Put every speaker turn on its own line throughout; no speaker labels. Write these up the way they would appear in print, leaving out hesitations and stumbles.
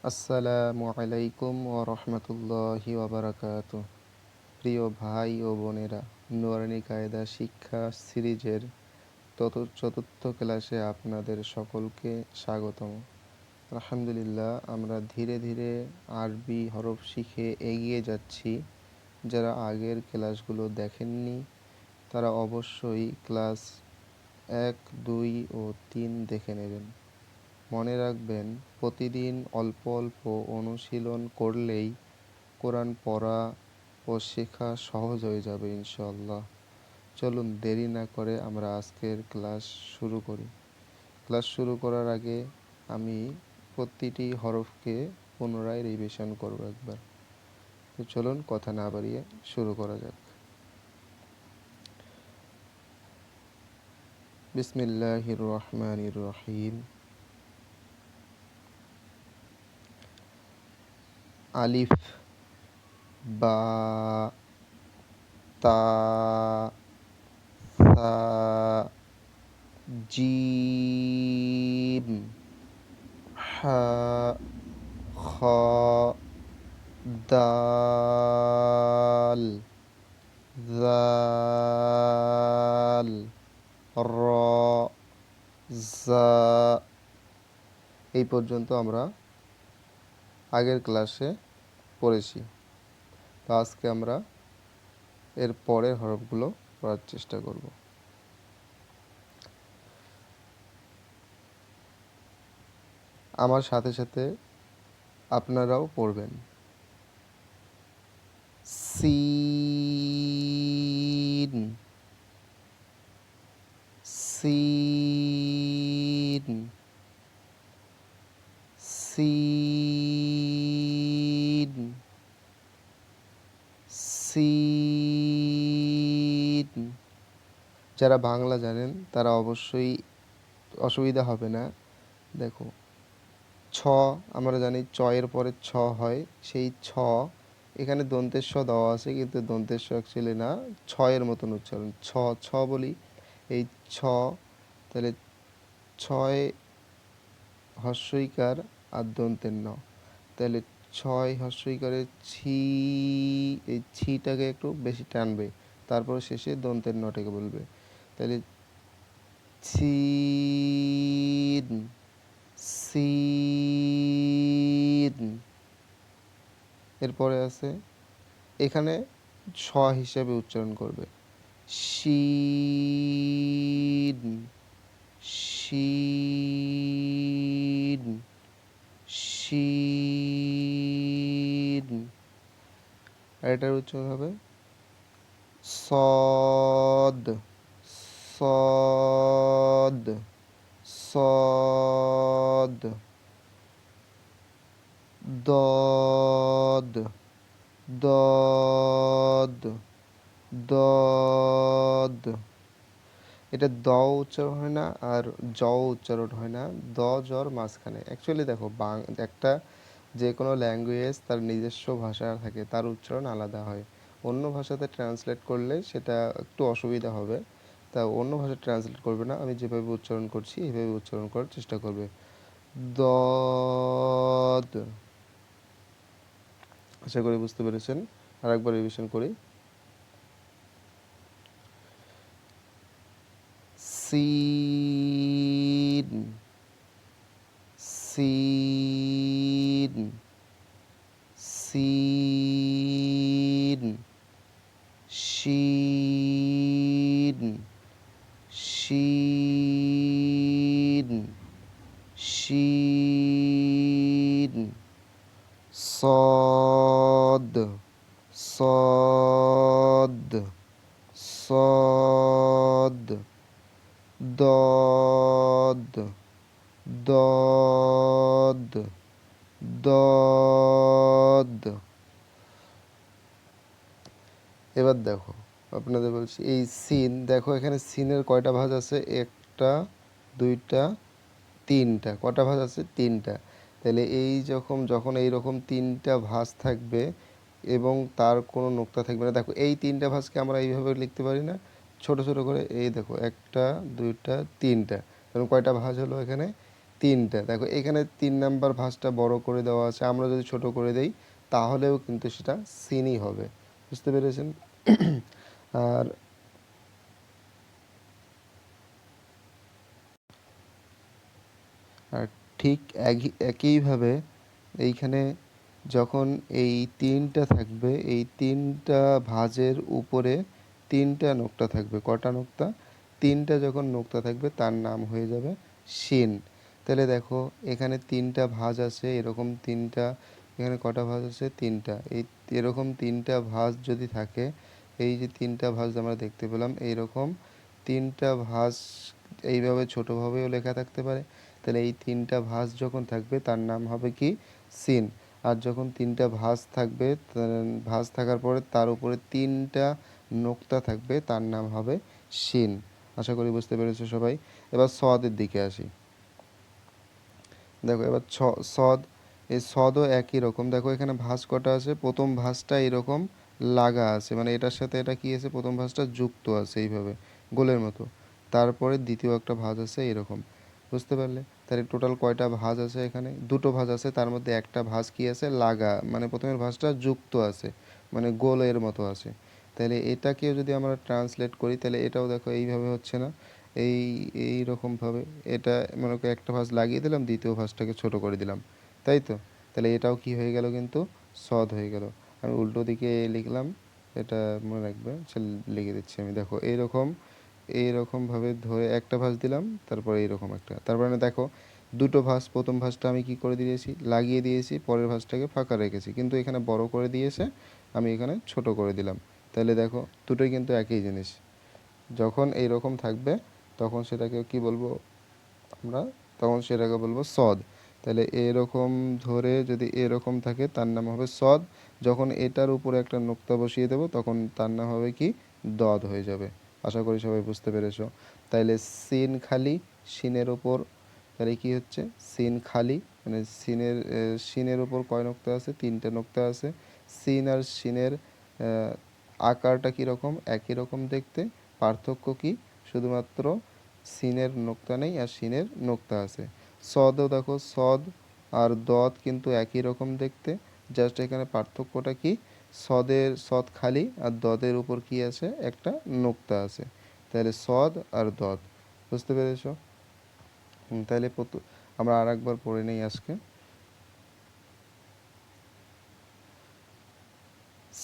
আসসালামু আলাইকুম ওয়া রাহমাতুল্লাহি ওয়া বারাকাতুহু। প্রিয় ভাই ও বোনেরা, নুরানি কায়দা শিক্ষা সিরিজের চতুর্থ ক্লাসে আপনাদের সকলকে স্বাগতম। আলহামদুলিল্লাহ, আমরা ধীরে ধীরে আরবি হরফ শিখে এগিয়ে যাচ্ছি। যারা আগের ক্লাসগুলো দেখেননি তারা অবশ্যই ক্লাস 1, 2 ও 3 দেখে নেবেন। মনে রাখবেন, প্রতিদিন অল্প অল্প অনুশীলন করলেই কোরআন পড়া ও শেখা সহজ হয়ে যাবে ইনশাআল্লাহ। চলুন দেরি না করে আমরা আজকের ক্লাস শুরু করি। ক্লাস শুরু করার আগে আমি প্রতিটি হরফকে পুনরায় রিভিশন করব একবার। তো চলুন কথা না বাড়িয়ে শুরু করা যাক। বিসমিল্লাহির রহমানির রহিম। আলিফ, বা, তা, সা, জিম, হা, খ, দাল, জাল, র, জা। এই পর্যন্ত আমরা আগের ক্লাসে পড়েছি। তো আজকে আমরা এর পরের হরফগুলো পড়ার চেষ্টা করব। আমার সাথে সাথে আপনারাও পড়বেন। সিন, সিন, সিন, সিন। যারা বাংলা জানেন তারা অবশ্যই অসুবিধা হবে না। দেখো, ছ, আমরা জানি চ এর পরে ছ হয়, সেই ছ এখানে দন্তের স দেওয়া আছে, কিন্তু দন্তের স অ্যাকচুয়ালি না, ছয়ের মতন উচ্চারণ। ছ ছ বলি, এই ছ, তাহলে ছয় হস্যইকার আর দন্তের ন, তাহলে ছয় হস্যইকারের ছি, এই ছিটাকে একটু বেশি টানবে, তারপর শেষে দন্তের নটাকে বলবে। তাহলে ছিন, সিন। এরপরে আছে, এখানে ছ হিসেবে উচ্চারণ করবে, শিন, শিন, শিন। আর এটার উচ্চারণ হবে সদ, সদ, সদ, দদ, দদ, দদ। এটা দ উচ্চারণ হয় না আর জ উচ্চারণ হয় না, দ জর মাঝখানে। অ্যাকচুয়ালি দেখো, একটা যে কোনো ল্যাঙ্গুয়েজ তার নিজস্ব ভাষা থাকে, তার উচ্চারণ আলাদা হয়। অন্য ভাষাতে ট্রান্সলেট করলে সেটা একটু অসুবিধা হবে, তা অন্য ভাষায় ট্রান্সলেট করবে না, আমি যেভাবে উচ্চারণ করছি এইভাবে উচ্চারণ করার চেষ্টা করবে। দদ। আশা করি বুঝতে পেরেছেন। আর একবার রিভিশন করি। সিন, সিন, সিন, শিন, শিন, শিন, সদ, সদ, সদ, দদ, দদ, দদ। এবার দেখো, আপনাদের বলছি এই সিন, দেখো এখানে সিনের কয়টা ভাঁজ আছে? একটা, দুইটা, তিনটা। কটা ভাঁজ আছে? তিনটা। তাহলে এই যখন এইরকম তিনটা ভাঁজ থাকবে এবং তার কোনো নোক্তা থাকবে না, দেখো এই তিনটা ভাঁজকে আমরা এইভাবে লিখতে পারি না, ছোট ছোট করে। এই দেখো, একটা, দুইটা, তিনটা। কারণ কয়টা ভাঁজ হলো এখানে? তিনটা। দেখো এখানে 3 নাম্বার ভাঁজটা বড় করে দেওয়া আছে, আমরা যদি ছোট করে দেই তাহলেও কিন্তু সেটা সিনই হবে। বুঝতে পেরেছেন? আর আর ঠিক একইভাবে এইখানে যখন এই তিনটা থাকবে, এই তিনটা ভাঁজের উপরে তিনটা নোক্তা থাকবে। কটা নোক্তা? তিনটা যখন নোক্তা থাকবে তার নাম হয়ে যাবে শিন। তাহলে দেখো এখানে তিনটা ভাঁজ আছে, এরকম তিনটা, এখানে কটা ভাঁজ আছে? তিনটা। এরকম তিনটা ভাঁজ যদি থাকে, এই যে তিনটা ভাঁজ আমরা দেখতে পেলাম, এইরকম তিনটা ভাঁজ এইভাবে ছোটোভাবেও লেখা থাকতে পারে। তাহলে এই তিনটা ভাঁজ যখন থাকবে তার নাম হবে কি? সিন। আর যখন তিনটা ভাঁজ থাকবে, ভাঁজ থাকার পরে তার উপরে তিনটা নোক্তা থাকবে তার নাম হবে শিন। আশা করি বুঝতে পেরেছো সবাই। এবার সদের দিকে আসি। দেখো এবার সদ, এই সদও একই রকম। দেখো এখানে ভাঁজ কটা আছে? প্রথম ভাঁজটা এরকম লাগা আছে, মানে এটার সাথে এটা কি আছে? প্রথম ভাঁজটা যুক্ত আছে এইভাবে গোলের মতো। তারপরে দ্বিতীয় একটা ভাঁজ আছে এরকম। বুঝতে পারলে? তাহলে টোটাল কয়টা ভাঁজ আছে? এখানে দুটো ভাঁজ আছে, তার মধ্যে একটা ভাঁজ কি আছে? লাগা, মানে প্রথমের ভাঁজটা যুক্ত আছে, মানে গোলের মতো আছে। তাহলে এটাকেও যদি আমরা ট্রান্সলেট করি তাহলে এটাও দেখো এইভাবে হচ্ছে না? এই এই রকমভাবে এটা মনে করো একটা ভাঁজ লাগিয়ে দিলাম, দ্বিতীয় ভাঁজটাকে ছোট করে দিলাম, তাই তো? তাহলে এটাও কি হয়ে গেল? কিন্তু সদ হয়ে গেল। আমি উল্টো দিকে লিখলাম, এটা মনে রাখবে, লিখে দিচ্ছি আমি। দেখো এইরকমভাবে ধরে একটা ভাঁজ দিলাম, তারপরে এইরকম একটা, তারপরে দেখো দুটো ভাঁজ, প্রথম ভাঁজটা আমি কি করে দিয়েছি? লাগিয়ে দিয়েছি, পরের ভাঁজটাকে ফাঁকা রেখেছি, কিন্তু এখানে বড় করে দিয়েছে, আমি এখানে ছোট করে দিলাম। তাহলে দেখো দুটোই কিন্তু একই জিনিস। যখন এইরকম থাকবে তখন সেটাকে কি বলবো আমরা? তখন সেটাকে বলবো সদ। তাহলে এরকম ধরে যদি এরকম থাকে তার নাম হবে সদ। যখন এটার উপরে একটা নোক্তা বসিয়ে দেবো তখন তার নাম হবে কি? দদ হয়ে যাবে। আশা করি সবাই বুঝতে পেরেছো। তাইলে সিন খালি সিনের ওপর, তাহলে কি হচ্ছে? সিন খালি, মানে সিনের উপর কয় নোক্তা আছে? তিনটে নোক্তা আছে। সিন আর সিনের আকারটা কীরকম? একই রকম দেখতে। পার্থক্য কি? শুধুমাত্র সিনের নোক্তা নেই আর সিনের নোক্তা আছে। সদও দেখো, সদ আর দদ কিন্তু একই রকম দেখতে, জাস্ট এখানে পার্থক্যটা কি? সদ খালি আর দদের উপর কি আছে? একটা নোক্তা আছে। তাহলে সদ আর দদ। বুঝতে পেরেছো? তাহলে আমরা আর একবার পড়ে নেই আজকে।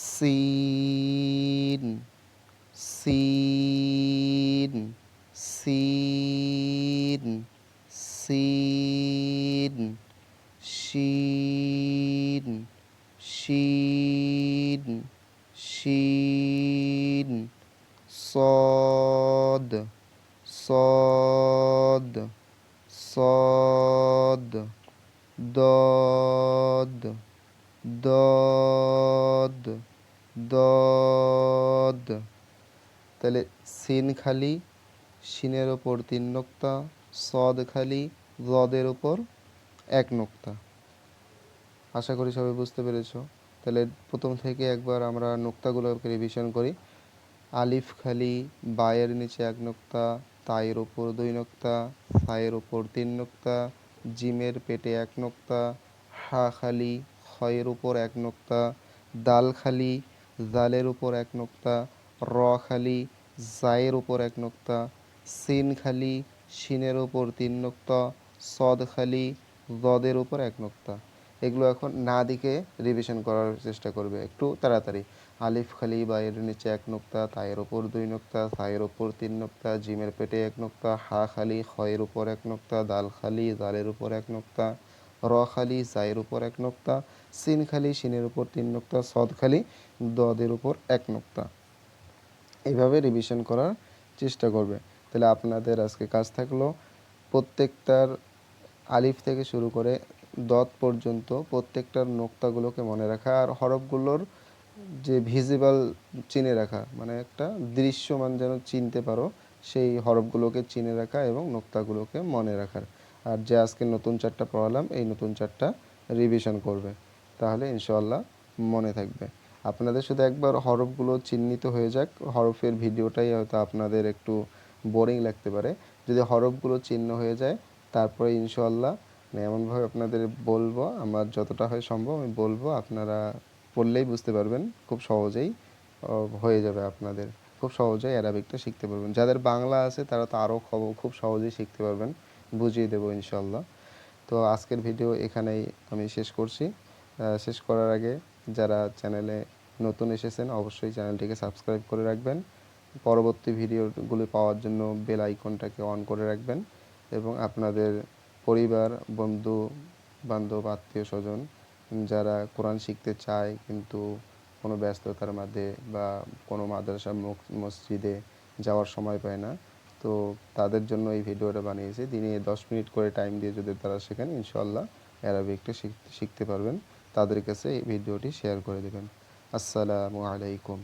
সিন, সিন, সিন, সিন, শিন, শিন, শিন, সদ, সদ, সদ, দদ, দদ, দদ। তাহলে সিন খালি, সিনের ওপর তিন নোক্তা, সদ খালি, দদের ওপর এক নোক্তা। আশা করি সবাই বুঝতে পেরেছো। তাহলে প্রথম থেকে একবার আমরা নোক্তাগুলোকে রিভিশন করি। আলিফ খালি, বায়ের নিচে এক নোক্তা, তায়ের ওপর দুই নোক্তা, সায়ের ওপর তিন নোক্তা, জিমের পেটে এক নোক্তা, হা খালি, খয়ের উপর এক নোক্তা, দাল খালি, জালের উপর এক নোক্তা, র খালি, জায়ের উপর এক নোক্তা, সিন খালি, শিনের উপর তিন নোক্তা, সদ খালি, দদের উপর এক নোক্তা। এগুলো এখন না দিকে রিভিশন করার চেষ্টা করবে একটু তাড়াতাড়ি। আলিফ খালি, বায়ের নিচে এক নোক্তা, তায়ের ওপর দুই নোক্তা, সায়ের ওপর তিন নোক্তা, জিমের পেটে এক নোক্তা, হা খালি, খয়ের উপর এক নোক্তা, দাল খালি, জালের উপর এক নোক্তা, র খালি, জায়ের উপর এক নোক্তা, সিন খালি, সিনের উপর তিন নোক্তা, সদ খালি, দদের উপর এক নোক্তা। এইভাবে রিভিশন করার চেষ্টা করবে। তাহলে আপনাদের আজকে কাজ থাকলো প্রত্যেকটার আলিফ থেকে শুরু করে দত পর্যন্ত প্রত্যেকটার নোক্তাগুলোকে মনে রাখা, আর হরফগুলোর যে ভিজিবল চিনে রাখা, মানে একটা দৃশ্যমান যেন চিনতে পারো, সেই হরফগুলোকে চিনে রাখা এবং নোক্তাগুলোকে মনে রাখার। আর যে আজকে নতুন চারটা পড়ালাম এই নতুন চারটা রিভিশন করবে, তাহলে ইনশাআল্লাহ মনে থাকবে। আপনাদের শুধু একবার হরফগুলো চিহ্নিত হয়ে যাক, হরফের ভিডিওটাই হয়তো আপনাদের একটু বোরিং লাগতে পারে। যদি হরফগুলো চিহ্ন হয়ে যায় তারপরে ইনশাআল্লাহ মানে এমনভাবে আপনাদের বলবো, আমার যতটা হয় সম্ভব আমি বলবো, আপনারা পড়লেই বুঝতে পারবেন খুব সহজেই হয়ে যাবে আপনাদের। খুব সহজেই অ্যারাবিকটা শিখতে পারবেন। যাদের বাংলা আছে তারা তো আরও খুব সহজেই শিখতে পারবেন, বুঝিয়ে দেবো ইনশাআল্লাহ। তো আজকের ভিডিও এখানেই আমি শেষ করছি। শেষ করার আগে যারা চ্যানেলে নতুন এসেছেন অবশ্যই চ্যানেলটিকে সাবস্ক্রাইব করে রাখবেন। পরবর্তী ভিডিওগুলি পাওয়ার জন্য বেল আইকনটাকে অন করে রাখবেন এবং আপনাদের পরিবার, বন্ধু বান্ধব, আত্মীয় স্বজন যারা কোরআন শিখতে চায় কিন্তু কোনো ব্যস্ততার মাঝে বা কোনো মাদ্রাসা মসজিদে যাওয়ার সময় পায় না, তো তাদের জন্য এই ভিডিওটা বানিয়েছি। দিনে 10 মিনিট করে টাইম দিয়ে যদি তারা শেখেন ইনশাআল্লাহ অ্যারাবিকটা শিখতে পারবেন। তাদের কাছে এই ভিডিওটি শেয়ার করে দেবেন। আসসালামু আলাইকুম।